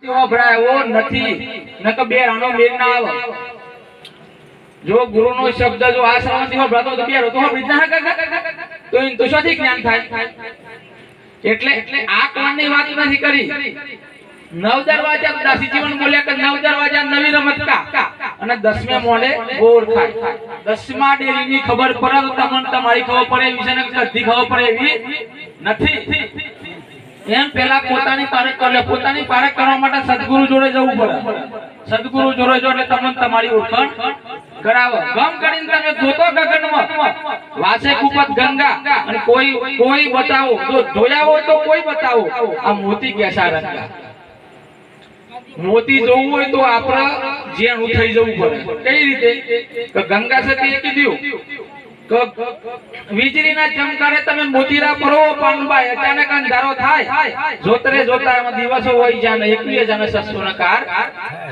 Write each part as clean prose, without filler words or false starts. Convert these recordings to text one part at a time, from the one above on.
વભરાયો નથી નક બે રાનો મેલ ના આવે જો ગુરુનો શબ્દ જો આ શ્રવણથી વભરાતો તો બે રોતો વિજ્ઞાન તો ઇન તો શોથી જ્ઞાન થાય એટલે આ કાનની વાત નથી કરી નવ દરવાજા દાસી જીવન બોલ્યા કે નવ દરવાજા નવી રમત કા અને 10મે મોડે ગોળ ખાય 10મા ડેરીની ખબર પડે તો તમને તમારી ખબર પડે વિશે ને કદી ખબર પડે એવી નથી એમ પેલા પોતાની પારખ કરે પોતાની પારખ કરવા માટે સદગુરુ જોડે જવું પડે સદગુરુ જોડે જો એટલે તમને તમારી ઓળખાણ કરાવે ગમ કરીને તમે જોતો ગગનમાં વાસે કુપત ગંગા અને કોઈ બતાવો જો જોયા હોય તો કોઈ બતાવો આ મોતી કેસા રંગા મોતી જોવું હોય તો આપણે જેણું થઈ જવું પડે કઈ રીતે કે ગંગા સતીએ કીધું કે વીજળીના ચમકારે તમે મોતીરા પરો પાનબાઈ અચાનક અંધારો થાય જોતરે જોતા એમાં દિવસો હોય જાને 21 જાને સસુનકાર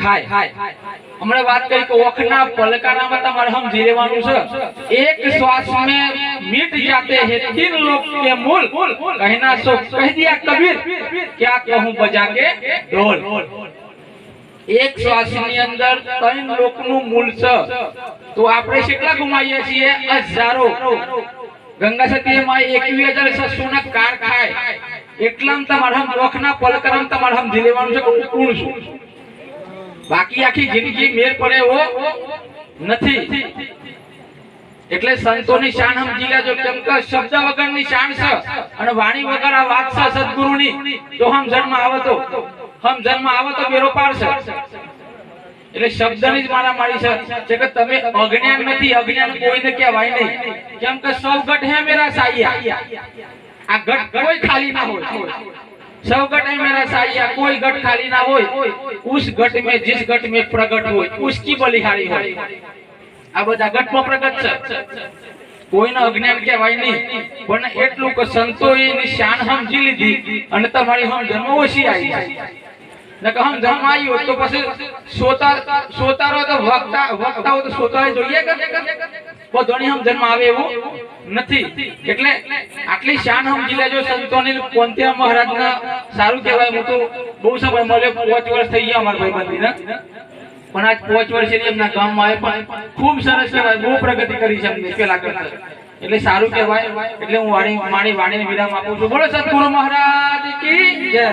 ખાય હમણે વાત કરી કે ઓખના પલકારામાં તમારે સમજી લેવાનું છે એક શ્વાસ में मिट जाते हैं 3 लोग के मूल कहना सो कह दिया कबीर क्या कहूं बजा के ढोल एक श्वास ની અંદર 3 લોકનું મૂળ છે તો આપણે કેટલા ગુમાઈએ છીએ હજારો ગંગા સતીએ માં 21600 કાર ખાય એટલામ તમારે હમ ઓખના પલકરમ તમારે સમજી લેવાનું છે કે કોણ છું બાકી આખી જિંદગી મેર પડે એવો નથી એટલે સંતોની શાન સમજી લેજો કેમ કે શબ્દ વગરની શાન છે અને વાણી વગર આ વાત છે સદગુરુની તો હમ જન્મ આવે તો બેરો પાર છે એટલે શબ્દની જ મારી છે કે તમે અજ્ઞાન નથી અજ્ઞાન કોઈને કહેવાય નહીં કેમ કે સૌ ગઢ હે મેરા સાયા આ ગઢ કોઈ ખાલી ના હોય सब गट है मेरा साया कोई गट खाली ना हो उस गट में जिस गट में प्रगट हो उसकी बलिहारी हो आ बधा गट में प्रगट છે કોઈનો અજ્ઞાન કહેવાય નહીં પણ એટલું કે સંતોએ ની શાન સમજી લીધી અને તમારી સમજણ ઓછી આવી જાય નકે હમ જન્મ આવ્યો તો પછી સોતારો તો વક્તાઓ તો સોતાએ જોઈએ કે બધોની હમ જન્મ આવે એવું નથી એટલે આટલી શાન સમજી લેજો સંતોની કોંત્યા મહારાજના સારું કહેવાય હું તો બહુ સમય મળ્યો 5 વર્ષ થઈ ગયા અમારા ભાઈબંધીને પણ આજ 5 વર્ષથી એમના ગામમાં આવે પણ ખૂબ સરસ કહેવાય બહુ પ્રગતિ કરી છે પેલા કરતા એટલે સારું કહેવાય એટલે હું વાણીને વિરામ આપું છું બોલો સદગુરુ મહારાજ કી જય।